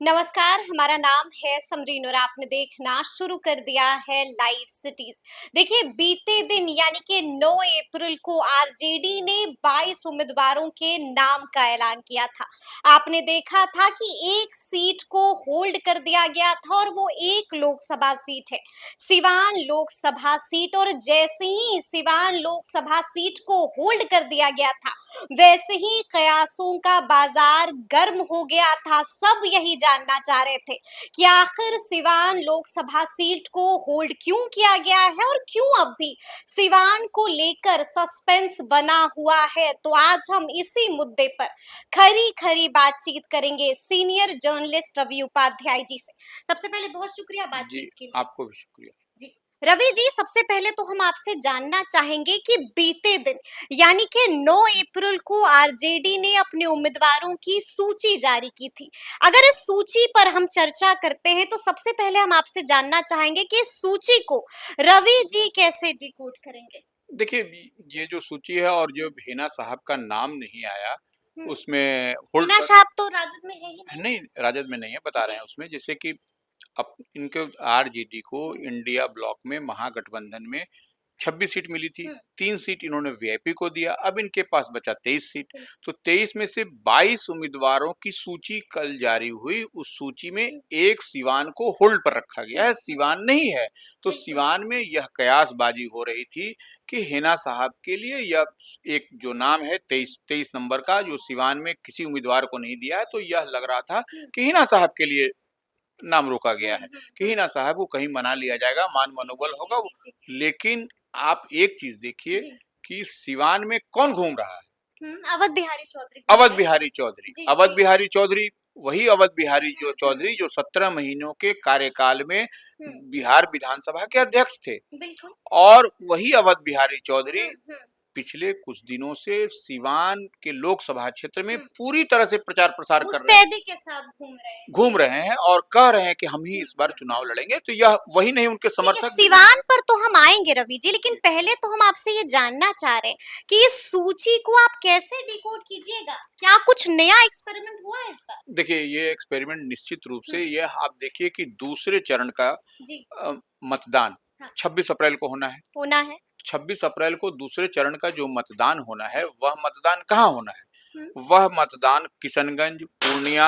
नमस्कार, हमारा नाम है समरीन और आपने देखना शुरू कर दिया है लाइव सिटीज। देखिए, बीते दिन यानी कि 9 अप्रैल को आरजेडी ने 22 उम्मीदवारों के नाम का ऐलान किया था। आपने देखा था कि एक सीट को होल्ड कर दिया गया था और वो एक लोकसभा सीट है, सिवान लोकसभा सीट। और जैसे ही सिवान लोकसभा सीट को होल्ड कर दिया गया था, वैसे ही कयासों का बाजार गर्म हो गया था। सब यही जानना चाह रहे थे कि आखिर सिवान लोकसभा सीट को होल्ड क्यों किया गया है और क्यों अब भी सिवान को लेकर सस्पेंस बना हुआ है। तो आज हम इसी मुद्दे पर खरी खरी बातचीत करेंगे सीनियर जर्नलिस्ट रवि उपाध्याय जी से। सबसे पहले बहुत शुक्रिया जी, बातचीत के लिए। आपको भी शुक्रिया। जी, रवि जी, सबसे पहले तो हम आपसे जानना चाहेंगे कि बीते दिन यानी कि 9 अप्रैल को आरजेडी ने अपने उम्मीदवारों की सूची जारी की थी। अगर इस सूची पर हम चर्चा करते हैं तो सबसे पहले हम आपसे जानना चाहेंगे कि इस सूची को रवि जी कैसे डिकोड करेंगे? देखिए, ये जो सूची है और जो हिना साहब का नाम नहीं आया, हम्म। उसमें होल्ड हिना पर साहब तो राजद में है ही नहीं। नहीं, राजद में नहीं है, बता रहे जी। हैं उसमें जैसे कि अब इनके आरजेडी को हम्म। इंडिया ब्लॉक में महागठबंधन में 26 सीट मिली थी, हम्म। 3 सीट इन्होंने वीआईपी को दिया, अब इनके पास बचा 23 सीट। बिल्कुल। तो 23 में से 22 उम्मीदवारों की सूची कल जारी हुई, उस सूची में हम्म। एक सिवान को होल्ड पर रखा गया है, हम्म। सिवान नहीं है। तो बिल्कुल। सिवान में यह कयासबाजी हो रही थी कि हिना साहब के लिए यह एक जो नाम है 23 नंबर का, जो सिवान में किसी उम्मीदवार को नहीं दिया है, तो यह लग रहा था हम्म। कि हिना साहब के लिए नाम रोका गया है, हम्म। कि हिना साहब को कहीं मना लिया जाएगा, मान जी जी मनोबल जी होगा। जी जी लेकिन आप एक चीज देखिए जी। कि सिवान में कौन घूम रहा है? अवध बिहारी चौधरी घूम अवध रहे हैं। बिहारी चौधरी। जी अवध जी। बिहारी चौधरी, वही अवध बिहारी जो हम्म। चौधरी जो 17 महीनों के कार्यकाल में हम्म। बिहार विधानसभा के अध्यक्ष थे, बिल्कुल। और वही अवध बिहारी चौधरी हुँ। पिछले कुछ दिनों से सिवान के लोकसभा क्षेत्र में हुँ। पूरी तरह से प्रचार प्रसार कर रहे हैं, मुस्तैदी के साथ घूम रहे हैं। घूम जी। रहे हैं और कह रहे हैं कि हम ही हुँ, इस बार हुँ, चुनाव हुँ। लड़ेंगे। तो यह वही नहीं, उनके ठीक है, समर्थक भी नहीं सिवान पर तो हम आएँगे रवि जी, लेकिन है। पहले तो हम आपसे ये जानना चाह रहे हैं कि इस सूची को आप कैसे डिकोड कीजिएगा? क्या कुछ नया एक्सपेरिमेंट हुआ है इस बार? देखिए, ये एक्सपेरिमेंट निश्चित रूप हुँ। से ये आप देखिए कि दूसरे चरण का जी। मतदान हाँ। 26 अप्रैल को होना है। होना है। 26 अप्रैल को दूसरे चरण का जो मतदान होना है, वह मतदान कहाँ होना है? हुँ। वह मतदान किशनगंज, पूर्णिया,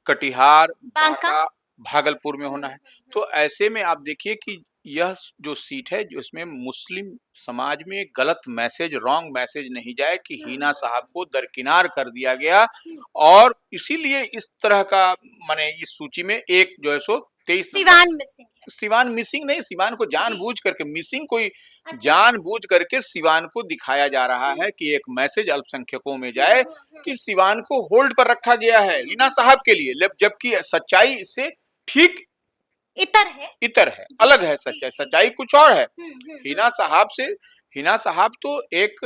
कटिहार, बांका। बांका, भागलपुर में हुँ, होना हुँ, है। हुँ। तो ऐसे में आप देखिए कि यह जो सीट है, जो इसमें मुस्लिम समाज में गलत मैसेज, रॉन्ग मैसेज नहीं जाए कि हुँ, हिना हुँ, साहब को दरकिनार कर दिया गया। हुँ। और इसीलिए इस तरह का, माने इस सूची में एक जो है सो 23 नंबर सिवान मिसिंग है। सिवान मिसिंग नहीं, सिवान को जी। जानबूझ करके मिसिंग कोई अच्छा। जानबूझ करके सिवान को दिखाया जा रहा हुँ। है कि एक मैसेज अल्पसंख्यकों में हुँ, जाए हुँ, हुँ। कि सिवान को होल्ड पर रखा गया है हुँ, हिना हुँ, साहब हुँ। के लिए, जबकि सच्चाई इससे ठीक इतर है। इतर है, जी, अलग है। जी, सच्चाई जी, सच्चाई जी। कुछ और है। हुँ, हुँ, हुँ। हिना साहब से, हिना साहब तो एक,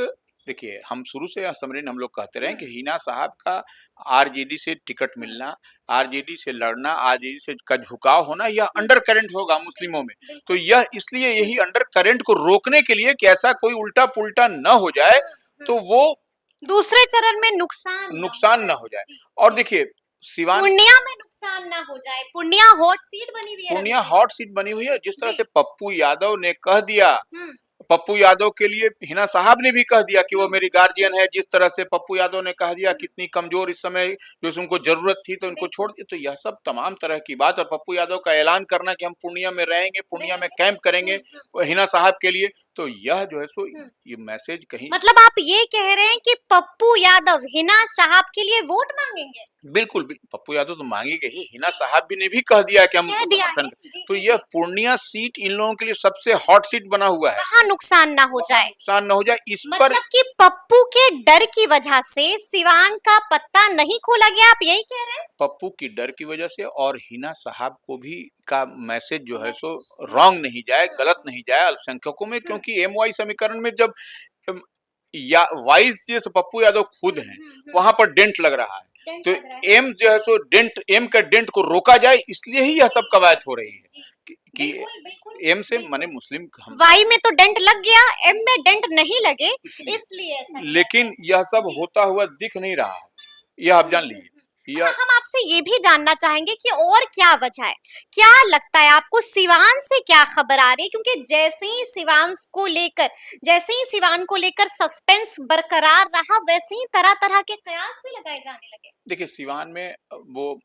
देखिए हम शुरू से समरीन हम लोग कहते रहे हुँ। कि हिना साहब का आरजेडी से टिकट हुँ। मिलना, आरजेडी से लड़ना, आरजेडी से का झुकाव होना, यह हुँ। अंडर करंट होगा मुस्लिमों बिल्कुल, में। तो बिल्कुल। यह इसलिए हुँ। यही अंडर करंट को रोकने के लिए कि ऐसा कोई उल्टा पुल्टा न हो जाए, हुँ, तो हुँ। वो दूसरे चरण में नुकसान ना हो नुकसान न जाए। हो जाए। जी, और जी। देखिए, सिवान पूर्णिया में नुकसान ना हो जाए। पूर्णिया हॉट सीट बनी हुई है रवि पूर्णिया जी। हॉट सीट बनी हुई है। जिस तरह जी। से पप्पू यादव ने कह दिया, हुँ, पप्पू यादव के लिए हिना साहब ने भी कह दिया कि वो हुँ, मेरी गार्जियन है। जिस तरह से पप्पू यादव ने कह दिया हुँ। कितनी कमजोर इस समय, जो उनको जरूरत थी तो इनको छोड़ बिल्कुल, दिया। तो यह सब तमाम तरह की बात, और पप्पू यादव का ऐलान करना कि हम पूर्णिया में रहेंगे, पूर्णिया में रहेंगे। कैंप हुँ, करेंगे हुँ, हिना साहब के लिए, तो यह जो है सो हुँ। ये मैसेज कहीं, मतलब आप ये कह रहे हैं कि पप्पू यादव हिना साहब के लिए वोट माँगेंगे? बिल्कुल, पप्पू यादव तो मांगेंगे ही, हिना जी, साहब भी ने भी कह दिया कि हम कह उनको दिया समर्थन है। कर। जी, तो जी, यह जी। पूर्णिया सीट इन लोगों के लिए सबसे हॉट सीट बना हुआ है, वहाँ नुकसान ना हो वहां जाए। नुकसान न हो जाए इस पर। मतलब कि पप्पू के डर की वजह से सिवान का पत्ता नहीं खोला गया, आप यही कह रहे हैं? पप्पू की डर की वजह से और हिना साहब को भी का मैसेज जो है सो मैसेज। रॉन्ग नहीं जाए, हुँ, गलत नहीं जाए अल्पसंख्यकों में, हुँ, क्योंकि एमवाई समीकरण में जब अम, या वाइस जैसे पप्पू यादव खुद हुँ, हैं, हुँ, हुँ। वहां पर डेंट लग रहा है। टेंट तो लग रहा है। एम जो है सो डेंट, एम का डेंट को रोका जाए, इसलिए ही यह जी, सब जी, कवायद हो रही जी, है जी। कि बिल्कुल, बिल्कुल, एम से बिल्कुल। माने मुस्लिम हम, वाई में तो डेंट लग गया, एम में डेंट नहीं लगे, इसलिए, इसलिए ऐसा किया गया। लेकिन यह सब जी। होता हुआ दिख नहीं रहा है, यह आप हुँ, जान हुँ, लीजिए। हुँ। अच्छा, या हम आपसे ये भी जानना चाहेंगे कि और क्या वजह है? क्या लगता है आपको सिवान से क्या खबर आ रही है? क्योंकि जैसे ही सिवान को लेकर सस्पेंस बरकरार रहा, वैसे ही तरह-तरह के कयास भी लगाए जाने लगे। देखिए सिवान में वो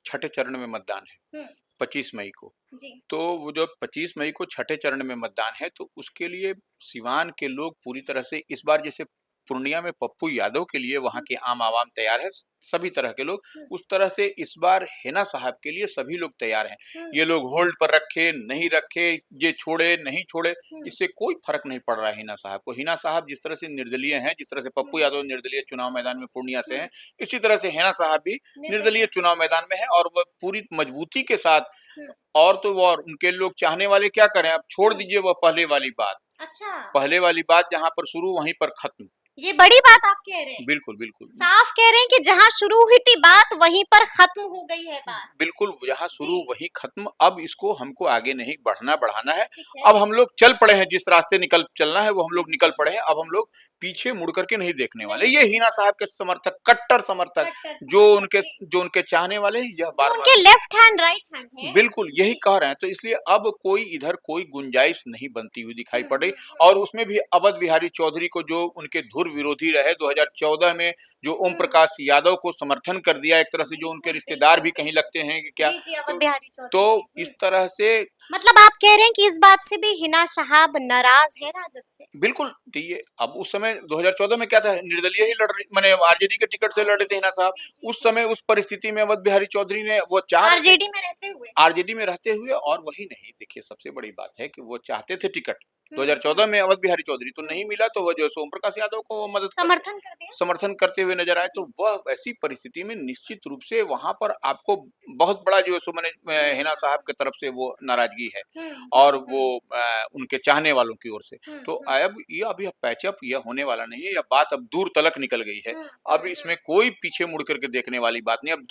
छठे चरण में मतदान है हुँ, 25 मई को। जी। तो वो जो 25 मई को छठे चरण में मतदान है, तो उसके लिए सिवान के लोग पूरी तरह से इस बार जैसे पूर्णिया में पप्पू यादव के लिए वहाँ हुँ, के आम आवाम तैयार है, सभी तरह के लोग, हुँ, उस तरह से इस बार हिना साहब के लिए सभी लोग तैयार हैं। हुँ, ये लोग होल्ड पर रखे, नहीं रखे, ये छोड़े, नहीं छोड़े, हुँ, इससे कोई फ़र्क नहीं पड़ रहा है हिना साहब को। हिना साहब जिस तरह से निर्दलीय हैं, जिस तरह से हुँ, पप्पू यादव निर्दलीय चुनाव मैदान में पूर्णिया से हुँ, हैं, इसी तरह से हिना साहब भी निर्दलीय। निर्दलीय चुनाव मैदान में हैं और वह पूरी मजबूती के साथ हुँ, और तो और उनके लोग चाहने वाले क्या करें, अब छोड़ हुँ, दीजिए वह पहले वाली बात। अच्छा। पहले वाली बात जहाँ पर शुरू वहीं पर खत्म। ये बड़ी बात आप कह रहे हैं। बिल्कुल, बिल्कुल। साफ कह रहे हैं कि जहाँ शुरू हुई थी बात, वहीं पर खत्म हो गई है बात। बिल्कुल, जहाँ शुरू जी, वहीं खत्म, अब इसको हमको आगे नहीं बढ़ाना है। ठीक है। अब हम लोग चल पड़े हैं, जिस रास्ते चलना है वो हम लोग निकल हुँ, पड़े हैं, अब हम लोग पीछे मुड़ कर के नहीं देखने वाले। नहीं ये देखना। हिना साहब के समर्थक, कट्टर समर्थक, कट्टर जो समर्थक, उनके जी। जो उनके चाहने वाले हैं, यह जो बार-बार उनके लेफ्ट हैंड, राइट हैंड है। बिल्कुल, यही जी। कह रहे हैं, तो इसलिए अब कोई इधर कोई गुंजाइश नहीं बनती हुई दिखाई हुँ, पड़ रही हुँ, हुँ, और उसमें भी अवध बिहारी चौधरी को जो उनके धुर विरोधी रहे 2014 में, जो ओम हुँ। प्रकाश यादव को समर्थन कर दिया एक तरह से, जो उनके बिल्कुल, रिश्तेदार बिल्कुल। भी कहीं लगते हैं कि क्या, जी, जी, अवध तो बिहारी चौधरी तो ने। इस तरह से मतलब आप कह रहे हैं कि इस बात से भी हिना साहब नाराज़ है राजद से? बिल्कुल दिए। अब उस समय 2014 में क्या था, निर्दलीय ही लड़ रही, माने आरजेडी के टिकट से लड़ रहे थे आरजेडी हिना साहब। जी, जी, उस जी। समय उस परिस्थिति में अवध बिहारी चौधरी ने वो चाह रहे थे आरजेडी में रहते हुए? आरजेडी में रहते हुए, और वही नहीं, देखिए सबसे बड़ी बात है कि वो चाहते थे टिकट हुँ, 2014 हुँ, में अवध बिहारी चौधरी, तो हुँ। नहीं मिला, तो वो जो है सो ओम प्रकाश यादव को मदद कर समर्थन कर दिया? समर्थन करते हुए नजर आए। तो जी। वह ऐसी परिस्थिति में निश्चित रूप से वहां पर आपको बहुत बड़ा जो है सो मैंने हुँ, हिना साहब की तरफ से वो नाराजगी है हुँ, और हुँ, वो हुँ, उनके चाहने वालों की ओर से। हुँ, तो हुँ, अब ये अभी पैचअप यह होने वाला नहीं है, यह बात अब दूर तलक निकल गई है। हुँ, हुँ, अब हुँ। इसमें कोई पीछे मुड़ करके देखने वाली बात नहीं। अब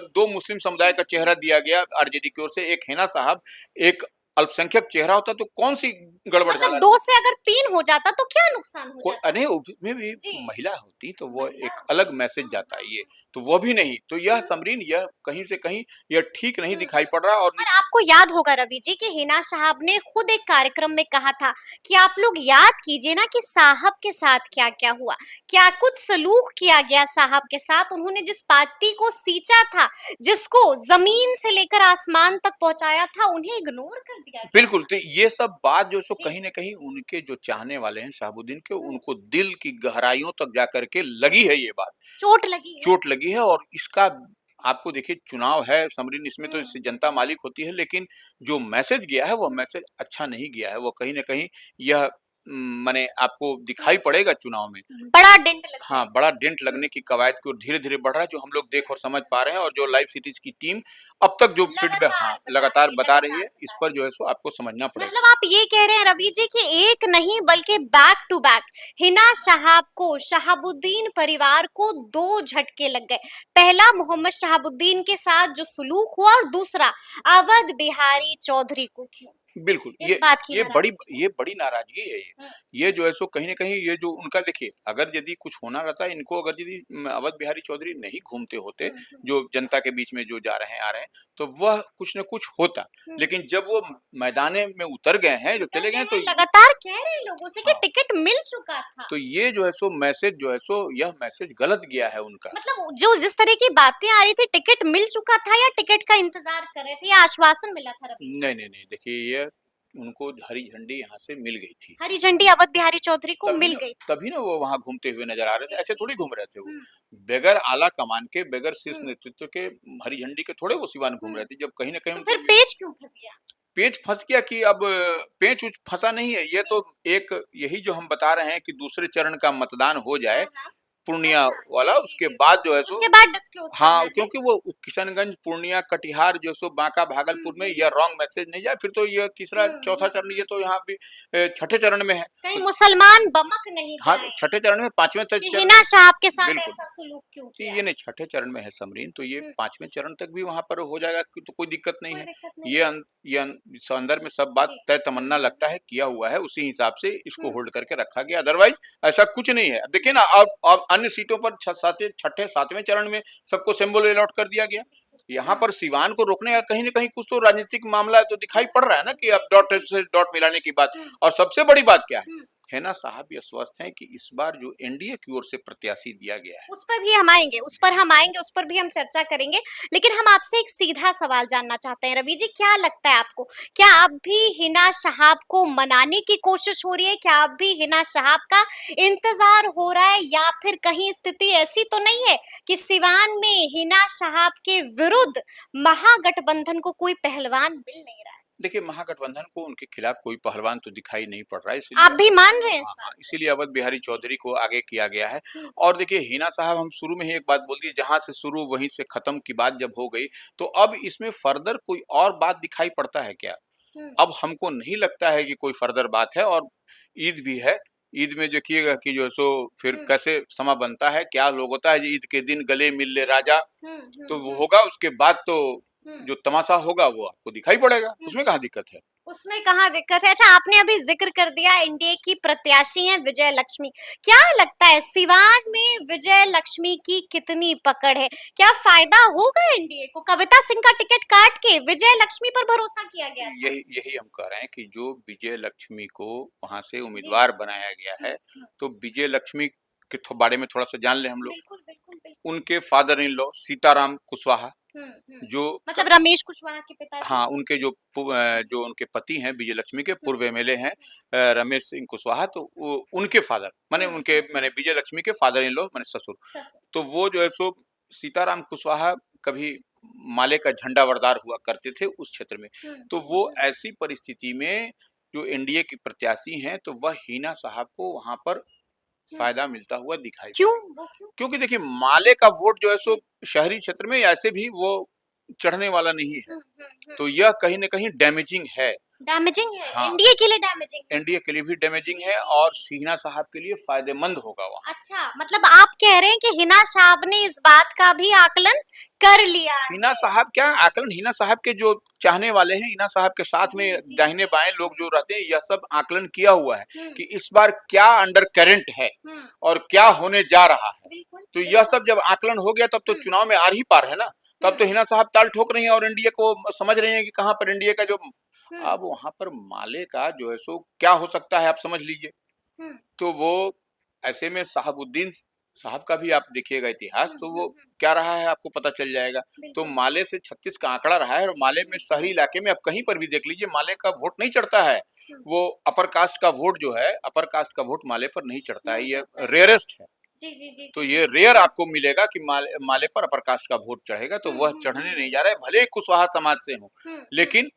दो मुस्लिम समुदाय का चेहरा दिया गया आरजेडी की ओर से, एक हिना साहब, एक अल्पसंख्यक चेहरा होता तो कौन सी गड़बड़ मतलब झाला 2 से अगर 3 हो जाता तो क्या नुकसान हो कोई जाता? नहीं, उसमें भी जी, महिला होती तो वो महिला एक अलग हाँ, मैसेज हाँ, जाता हाँ, है, ये हाँ। तो वो भी नहीं, तो यह हुँ, समरीन यह कहीं से कहीं यह ठीक नहीं हुँ, दिखाई हुँ। पड़ रहा। और और आपको याद होगा रवि जी कि हिना साहब ने खुद एक कार्यक्रम में कहा था कि आप लोग याद कीजिए ना कि साहब के साथ क्या-क्या हुआ, क्या कुछ सलूक किया गया साहब के साथ। उन्होंने जिस पार्टी को सींचा था, जिसको ज़मीन से लेकर आसमान तक पहुँचाया था, उन्हें इग्नोर कर दिया गया बिल्कुल, था। तो ये सब बात जो सो जी, कहीं न कहीं उनके जो चाहने वाले हैं शहाबुद्दीन के, हुँ, उनको दिल की गहराइयों तक जा कर के लगी है ये बात, चोट लगी है। चोट लगी है। और इसका आपको देखिए चुनाव है समरीन, इसमें तो हुँ, इससे जनता मालिक होती है, लेकिन जो मैसेज गया है वो हुँ, मैसेज अच्छा नहीं गया है। वो कहीं न कहीं यह माने आपको हुँ। दिखाई पड़ेगा चुनाव में। बड़ा डेंट लग हाँ, जाएगा। बड़ा डेंट हुँ, लगने की कवायद की ओर धीरे-धीरे बढ़ रहा है, जो हम लोग हुँ, देख और समझ हुँ। पा रहे हैं, और जो लाइव सिटीज़ की टीम अब तक जो फीडबैक हाँ, लगातार लगातार है, इस बता पर रही जो है। है सो आपको समझना पड़ेगा। मतलब आप ये कह रहे हैं रवि जी कि एक नहीं बल्कि बैक टू बैक हिना साहब को, शहाबुद्दीन परिवार को 2 झटके लग गए। पहला मोहम्मद शहाबुद्दीन के साथ जो सुलूक हुआ और दूसरा अवध बिहारी चौधरी को क्यों? बिल्कुल, इस बात की नाराज़गी को। ये बड़ी नाराज़गी है ये। हुँ, ये जो है सो कहीं न कहीं ये जो उनका देखिए, अगर यदि कुछ होना रहता, इनको अगर यदि अवध बिहारी चौधरी नहीं घूमते होते, हुँ, हुँ, जो जनता के बीच में जो जा रहे हैं, आ रहे हैं, तो वह कुछ न कुछ होता। हुँ। लेकिन जब वो मैदाने में उतर गए हैं, जो उतर चले गए गए हैं, तो हैं, लगातार कह रहे हैं लोगों से कि हाँ, टिकट मिल चुका था। तो ये जो है सो मैसेज जो है सो यह मैसेज गलत गया है उनका। मतलब जो जिस तरह की बातें आ रही थी टिकट मिल चुका था या टिकट का इंतजार कर रहे थे या आश्वासन मिला था रवि जी? नहीं, देखिए ये उनको हरी झंडी यहाँ से मिल गई थी। हरी झंडी अवध बिहारी चौधरी को तभी मिल ना गई। तभी ना वो वहाँ घूमते हुए नज़र आ रहे थे, जी, ऐसे जी, थोड़ी जी। घूम रहे थे वो। हुँ, बगैर आला कमान के, बगैर शीर्ष हुँ, नेतृत्व के, हरी झंडी के थोड़े वो सिवान घूम हुँ। रहे थे, जब कहीं न कहीं तो उनको फिर पेच क्यों फँस गया? पेच फँस गया कि अब पेच-वेच फँसा नहीं है, ये जी। तो एक यही जो हम बता रहे हैं कि दूसरे चरण का मतदान हो जाए, हाँ, हाँ। पूर्णिया अच्छा, वाला, जी, जी, उसके जी। बाद जो है सो उसके बाद डिस्क्लोज़ हाँ, करना है। क्योंकि वो किशनगंज, पूर्णिया, कटिहार जो सो बांका, हुँ, भागलपुर में हुँ, यह रॉन्ग मैसेज नहीं जाए, फिर तो ये तीसरा, हुँ, चौथा हुँ, चरण ये हुँ। तो यहाँ भी छठे चरण में है। कहीं तो मुसलमान बमक नहीं हाँ, तो जाएँ छठे चरण में 5वें त कि चरण हिना साहब के साथ बिल्कुल। ऐसा सलूक क्यों कि किया? ये नहीं, छठे चरण में है समरीन, तो ये हुँ, 5वें चरण तक भी वहाँ पर हो जाएगा कि तो कोई दिक्कत नहीं कोई है। दिक्कत ये नहीं है। अंदर में सब बात जी। तय हुँ, तमन्ना हुँ, लगता है किया हुआ है, उसी हिसाब से इसको हुँ। होल्ड करके रखा गया, अदरवाइज़ ऐसा कुछ नहीं है। अब देखिए ना, अब अन्य सीटों पर छठे सातवें चरण में सबको सिंबल अलॉट कर दिया गया। यहाँ पर सिवान को रोकने का कहीं ना कहीं कुछ तो राजनीतिक मामला तो दिखाई पड़ रहा है ना, कि अब डॉट से डॉट मिलाने की बात। और सबसे बड़ी बात क्या है ना साहब, ये स्वस्थ हैं कि इस बार जो एनडीए की ओर से प्रत्याशी दिया गया है, उस पर भी हम आएंगे, उस पर हम आएंगे, उस पर भी हम चर्चा करेंगे। लेकिन हम आपसे एक सीधा सवाल जानना चाहते हैं रवि जी, क्या लगता है आपको, क्या अब भी हिना शहाब को मनाने की कोशिश हो रही है? क्या अब भी हिना शहाब का इंतजार हो रहा है, या फिर कहीं स्थिति ऐसी तो नहीं है कि सिवान में हिना शहाब के विरुद्ध महागठबंधन को कोई पहलवान मिल नहीं रहा है? देखिए महागठबंधन को उनके खिलाफ कोई पहलवान तो दिखाई नहीं पड़ रहा है, आप इसलिए भी मान रहे हैं इस हाँ बात हाँ, इसीलिए अवध बिहारी चौधरी को आगे किया गया है। को? और देखिए हिना साहब, हम शुरू में ही एक बात बोल दी, जहां से शुरू वहीं से खत्म की बात जब हो गई, तो अब इसमें फर्दर कोई और बात दिखाई पड़ता है क्या? हम्म, अब हमको नहीं लगता है कि कोई फर्दर बात है। और ईद भी है, ईद में देखिएगा कि जो सो फिर हम्म, कैसे समा बनता है, क्या लोग होता है ईद के दिन गले मिल ले राजा, हम्म, तो वो हम्म, होगा। उसके बाद तो हम्म, जो तमाशा होगा वो आपको दिखाई पड़ेगा, हम्म। उसमें कहाँ दिक्कत है। उसमें कहाँ दिक्कत है? अच्छा, आपने अभी जिक्र कर दिया एनडीए की प्रत्याशी हैं विजय लक्ष्मी। क्या लगता है सिवान में विजय लक्ष्मी की कितनी पकड़ है? क्या फायदा होगा एनडीए को? कविता सिंह का टिकट काट के विजय लक्ष्मी पर भरोसा किया गया था। यही यही हम कह रहे हैं कि जो विजय लक्ष्मी को वहां से जी। उम्मीदवार बनाया गया है, हम्म, तो विजय लक्ष्मी के बारे में थोड़ा सा जान ले हम लोग। बिल्कुल बिल्कुल बिल्कुल। उनके father in law Sitaram Kushwaha, hmm. जो मतलब रमेश कुशवाहा के पिताजी। हाँ, उनके जो उनके पति हैं विजय लक्ष्मी के पूर्व एमएलए हैं, रमेश सिंह कुशवाहा, तो उनके फादर माने उनके माने विजय लक्ष्मी के फादर इन लॉ माने ससुर। ससुर। तो वो जो है सो सीताराम कुशवाहा कभी माले का झंडावरदार हुआ करते थे उस क्षेत्र में। तो वो ऐसी परिस्थिति में जो एनडीए की प्रत्याशी हैं, तो वह हिना साहब को वहां पर फायदा मिलता हुआ दिखाई क्यों? पड़ेगा। वो क्यों? क्योंकि देखिए माले का वोट जो है सो शहरी क्षेत्र में ऐसे भी वो चढ़ने वाला नहीं है, तो यह कहीं न कहीं डैमेजिंग है। डैमेजिंग है, हाँ, एनडीए के लिए डैमेजिंग है। एनडीए के लिए भी डैमेजिंग जी है जी और जी। हिना साहब के लिए फ़ायदेमंद होगा वहाँ। अच्छा, मतलब आप कह रहे हैं कि हिना साहब ने इस बात का भी आकलन कर लिया हिना है। साहब क्या आकलन, हिना साहब के जो चाहने वाले हैं, हिना साहब के साथ में जी जी जी। दाहिने-बाएँ लोग जो रहते हैं, यह सब आकलन किया हुआ है हम्म, कि इस बार क्या अंडर करंट है हम्म, और क्या होने जा रहा है। बिल्कुल तो यह बिल्कुल। सब जब आकलन हो गया, तब तो हम्म, चुनाव में आर ही पार है ना। तब तो हम्म, हिना साहब ताल ठोक रही हैं और एनडीए को समझ रही हैं कि कहाँ पर एनडीए का जो हम्म, अब वहाँ पर माले का जो है सो क्या हो सकता है, आप समझ लीजिए। हम्म, तो वो ऐसे में शहाबुद्दीन साहब का भी आप देखिएगा इतिहास, तो वो हम्म, क्या रहा है आपको पता चल जाएगा। तो बिल्कुल। माले से 36 का आंकड़ा रहा है, और माले में शहरी इलाके में आप कहीं पर भी देख लीजिए माले का वोट नहीं चढ़ता है। हम्म, वो अपर कास्ट का वोट जो है, अपर कास्ट का वोट माले पर नहीं चढ़ता है, नहीं ये चलता है। रेयरेस्ट है। जी जी जी तो जी ये जी। रेयर आपको मिलेगा कि माले पर अपर कास्ट का वोट चढ़ेगा, तो वह चढ़ने हम्म, नहीं जा रहा है, भले ही कुशवाहा समाज से हो, हम्म, लेकिन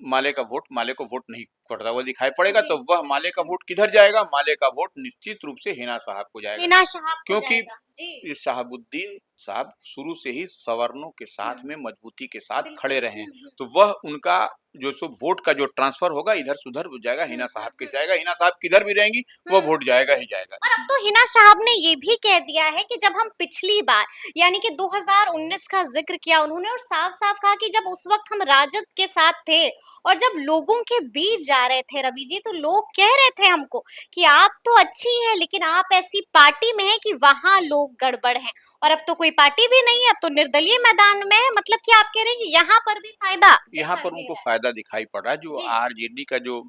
माले को वोट नहीं पड़ता हुआ दिखाई पड़ेगा। जी। तो वह माले का वोट किधर जाएगा? माले का वोट निश्चित रूप से हिना साहब को जाएगा, हिना शहाब को क्योंकि जाएगा। जी। ये शहाबुद्दीन साहब शुरू से ही सवर्णों के साथ में मजबूती के साथ बिल्कुल। खड़े रहे हैं। तो वह उनका जो सो वोट का जो ट्रांसफर होगा इधर से उधर हो जाएगा, हिना साहब के जाएगा। हिना साहब किधर भी रहेंगी, वह हुँ। वोट जाएगा ही जाएगा और अब इसमें। तो हिना साहब ने ये भी कह दिया है कि जब हम पिछली बार यानी कि 2019 का जिक्र किया उन्होंने, और साफ-साफ कहा कि जब उस वक्त हम राजद के साथ थे और जब लोगों के बीच जा रहे थे रवि जी, तो लोग कह रहे थे हमको कि आप तो अच्छी हैं लेकिन आप ऐसी पार्टी में हैं कि वहां लोग गड़बड़ हैं। और अब तो कोई पार्टी भी नहीं है, अब तो निर्दलीय मैदान में है। मतलब कि आप कह रहे हैं कि यहाँ पर भी फायदा यहाँ दिखाई पर दे उनको रहा है। फायदा दिखाई पड़ रहा है, जो जी। आरजेडी का जो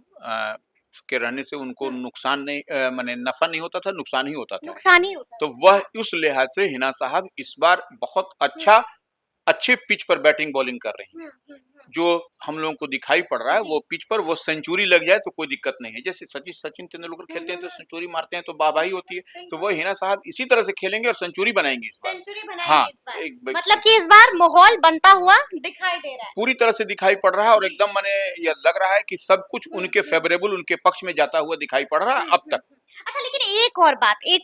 के रहने से उनको हुँ, नुकसान नहीं, माने नफा नहीं होता था, नुकसान ही होता था। नुकसान ही होता तो था। वह हाँ। उस लिहाज से हिना साहब इस बार बहुत हुँ, अच्छे पिच पर बैटिंग बॉलिंग कर रही हैं। हुँ, हुँ, हुँ। जो हम लोगों को दिखाई पड़ रहा है, जी। वो पिच पर वो सेंचुरी लग जाए तो कोई दिक्कत नहीं है। जैसे सचिन तेंदुलकर हुँ, खेलते हुँ, हैं तो हुँ। सेंचुरी मारते हैं तो वाहवाही होती है। तो बिल्कुल। वो हिना साहब इसी तरह से खेलेंगे और सेंचुरी बनाएंगे इस बार। सेंचुरी हाँ, बनाएंगे इस बार। एक ब मतलब कि इस बार माहौल बनता हुआ दिखाई दे रहा है। पूरी तरह से दिखाई पड़ रहा है, और जी। एकदम माने ये लग रहा है कि सब कुछ हुँ, उनके हुँ। फेवरेबल, उनके पक्ष में जाता हुआ दिखाई पड़ रहा है अब तक। अच्छा, लेकिन एक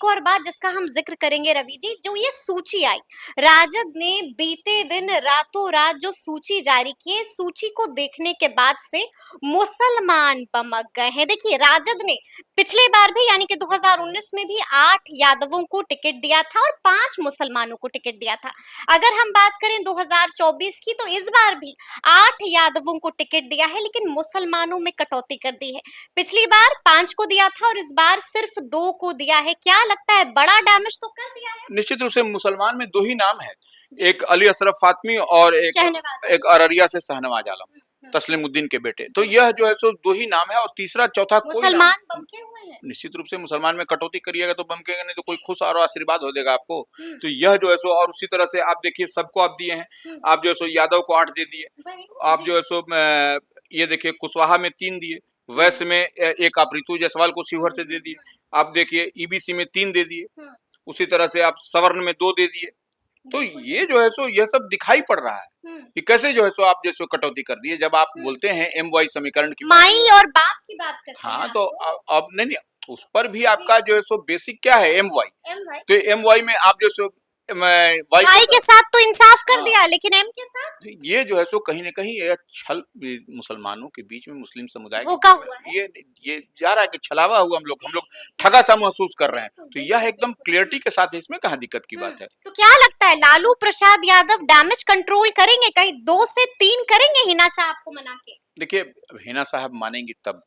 और बात जिसका हम जिक्र करेंगे रवि जी, जो ये सूची आई, राजद ने बीते दिन रातों रात जो सूची जारी की है, सूची को देखने के बाद से मुसलमान बमक गए हैं। देखिए राजद ने पिछली बार भी यानी कि 2019 में भी 8 यादवों को टिकट दिया था और 5 मुसलमानों को टिकट दिया था। अगर हम बात करें 2024 की, तो इस बार भी 8 यादवों को टिकट दिया है लेकिन मुसलमानों में कटौती कर दी है। पिछली बार 5 को दिया था और इस बार सिर्फ सिर्फ 2 को दिया है। क्या लगता है बड़ा डैमेज तो कर दिया है? निश्चित रूप से मुसलमान में 2 ही नाम है, जी। एक अली अशरफ फातमी और शहनवाज। एक अररिया से शाहनवाज आलम, तस्लीमुद्दीन के बेटे। तो यह जो है सो 2 ही नाम है और तीसरा चौथा कोई नाम। मुसलमान बमके हुए हैं। निश्चित रूप से मुसलमान में कटौती करिएगा तो बमकेगा, नहीं तो कोई जी। खुश और आशीर्वाद हो देगा आपको। हम्म। तो यह जो है सो, और उसी तरह से आप देखिए सबको आप दिए हैं। आप जो है सो यादव को 8 दे दिए, वही, आप जी। जो है सो ये देखिए कुशवाहा में 3 दिए, वैश्य में एक आप रितु जायसवाल को शिवहर से दे दिए, आप देखिए ईबीसी में 3 दे दिए, उसी तरह से आप सवर्ण में 2 दे दिए। तो ये जो है सो यह सब दिखाई पड़ रहा है कि कैसे जो है सो आप जैसे कटौती कर दिए। जब आप बोलते हैं MY समीकरण की माई और बाप की बात करते हैं हाँ, आप तो अब नहीं, उस पर भी आपका जो है सो बेसिक क्या है MY। MY। तो MY में आप जो सो वाई के साथ तो इंसाफ कर हाँ। दिया, लेकिन एम के साथ ये जो है सो कहीं न कहीं ये छल मुसलमानों के बीच में, मुस्लिम समुदाय के धोखा बीच में हुआ है। ये जा रहा है कि छलावा हुआ, हम लोग जी। ठगा सा महसूस कर रहे हैं। बिल्कुल, तो यह एकदम क्लियरिटी के साथ है, इसमें कहाँ दिक्कत की बात है। तो क्या लगता है लालू प्रसाद यादव डैमेज कंट्रोल करेंगे? कहीं 2 से 3 करेंगे हिना साहब को मना के? देखिए, हिना साहब मानेंगी तब,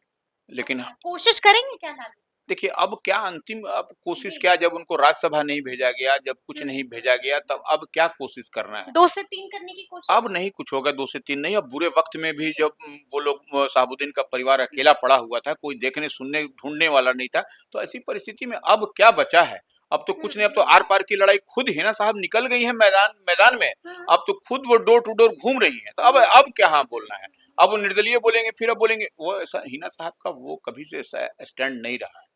लेकिन अच्छा, कोशिश करेंगे क्या लालू? देखिए अब क्या अंतिम अब कोशिश क्या, जब उनको राज्यसभा नहीं भेजा गया, जब कुछ नहीं भेजा गया, तब अब क्या कोशिश करना है। 2 से 3 करने की कोशिश। अब नहीं कुछ होगा, 2 से 3 नहीं। अब बुरे वक्त में भी जब वो लोग शहाबुद्दीन का परिवार अकेला पड़ा हुआ था, कोई देखने सुनने ढूंढने वाला नहीं था, तो ऐसी परिस्थिति में अब क्या बचा है। अब तो कुछ नहीं, अब तो आर पार की लड़ाई खुद हिना साहब निकल गई है मैदान में। अब तो खुद वो डोर टू डोर घूम रही है, तो अब क्या हाँ बोलना है। अब वो निर्दलीय बोलेंगे, फिर अब बोलेंगे, वो ऐसा हिना साहब का वो कभी से स्टैंड नहीं रहा है।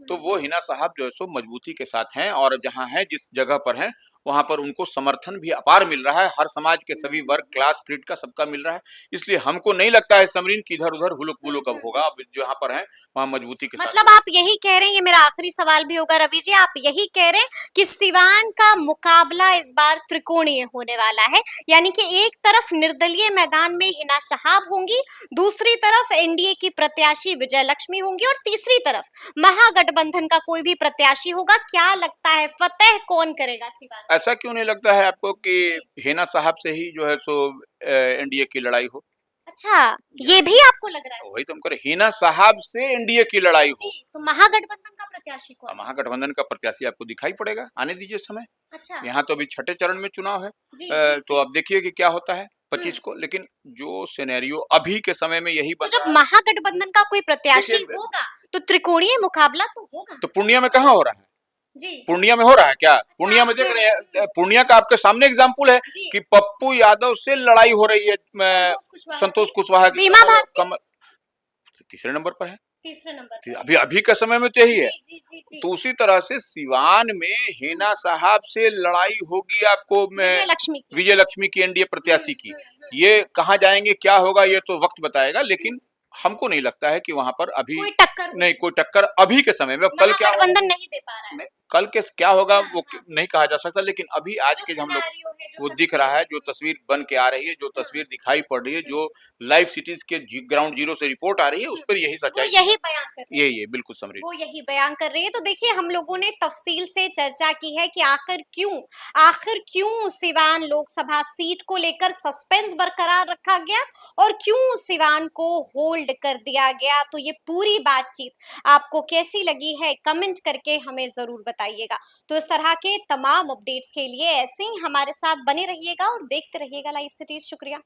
तो वो हिना साहब जो है सो मजबूती के साथ हैं, और जहां हैं, जिस जगह पर हैं, वहां पर उनको समर्थन भी अपार मिल रहा है, हर समाज के सभी वर्ग, क्लास, क्रीड का सबका मिल रहा है। इसलिए हमको नहीं लगता है समरीन की इधर उधर हुलुक बुलुक अब होगा। अब जहां पर है वहां मजबूती के साथ। मतलब आप यही कह रहे हैं, ये मेरा आखिरी सवाल भी होगा रवि जी, आप यही कह रहे हैं कि सिवान का मुकाबला इस बार त्रिकोणीय होने वाला है, यानी कि एक तरफ निर्दलीय मैदान में हिना शहाब होंगी, दूसरी तरफ एनडीए की प्रत्याशी विजय लक्ष्मी होंगी, और तीसरी तरफ महागठबंधन का कोई भी प्रत्याशी होगा। क्या लगता है फतेह कौन करेगा सिवान? ऐसा क्यों नहीं लगता है आपको कि हिना साहब से ही जो है सो एनडीए की लड़ाई हो। अच्छा, ये भी आपको लग रहा है? वही तो हम कह रहे, हिना साहब से एनडीए की लड़ाई हो। जी, तो महागठबंधन का प्रत्याशी कौन? महागठबंधन का प्रत्याशी आपको दिखाई पड़ेगा, आने दीजिए समय। अच्छा। यहाँ तो अभी 6ठे चरण में चुनाव है। जी, तो अब देखिए कि क्या होता है 25 को। लेकिन जो सिनेरियो अभी के समय में यही तो बन जब रहा है। महागठबंधन का कोई प्रत्याशी देखिए, होगा तो त्रिकोणीय मुकाबला तो होगा। तो पूर्णिया में कहाँ हो रहा है? जी। पूर्णिया में हो रहा है क्या? पूर्णिया में देख रहे हैं, पूर्णिया का आपके सामने एग्जाम्पल है जी। कि पप्पू यादव से लड़ाई हो रही है संतोष कुशवाहा की। बीमा भारती तीसरे नंबर पर है। तीसरे नंबर पर। अभी अभी के समय में तो यही है। जी, जी, जी। तो उसी तरह से सिवान में हिना साहब से लड़ाई होगी आपको विजय लक्ष्मी की एनडीए प्रत्याशी की। ये कहाँ जाएंगे, क्या होगा, ये तो वक्त बताएगा। लेकिन हमको नहीं लगता है कि वहां पर अभी कोई टक्कर नहीं, कोई टक्कर अभी के समय में। कल क्या होगा नहीं दे पा रहा है। कल के क्या होगा वो नहीं कहा जा सकता। लेकिन अभी आज के हम लोग वो दिख रहा है, जो तस्वीर बन के आ रही है, जो तस्वीर दिखाई पड़ रही है, जो लाइव सिटीज के ग्राउंड जीरो से रिपोर्ट आ रही है, उस पर यही सच्चाई, यही बयान कर रही है। ये बिल्कुल समरी वो यही बयान कर रही है। तो देखिए, हम लोगों ने तफसील से चर्चा की है कि आखिर क्यों सिवान लोकसभा सीट को लेकर सस्पेंस बरकरार रखा गया और क्यों सिवान को होल्ड कर दिया गया। तो ये पूरी बातचीत आपको कैसी लगी है, कमेंट करके हमें जरूर बताइएगा। तो इस तरह के तमाम अपडेट्स के लिए ऐसे ही हमारे साथ बने रहिएगा और देखते रहिएगा लाइव सिटीज। शुक्रिया।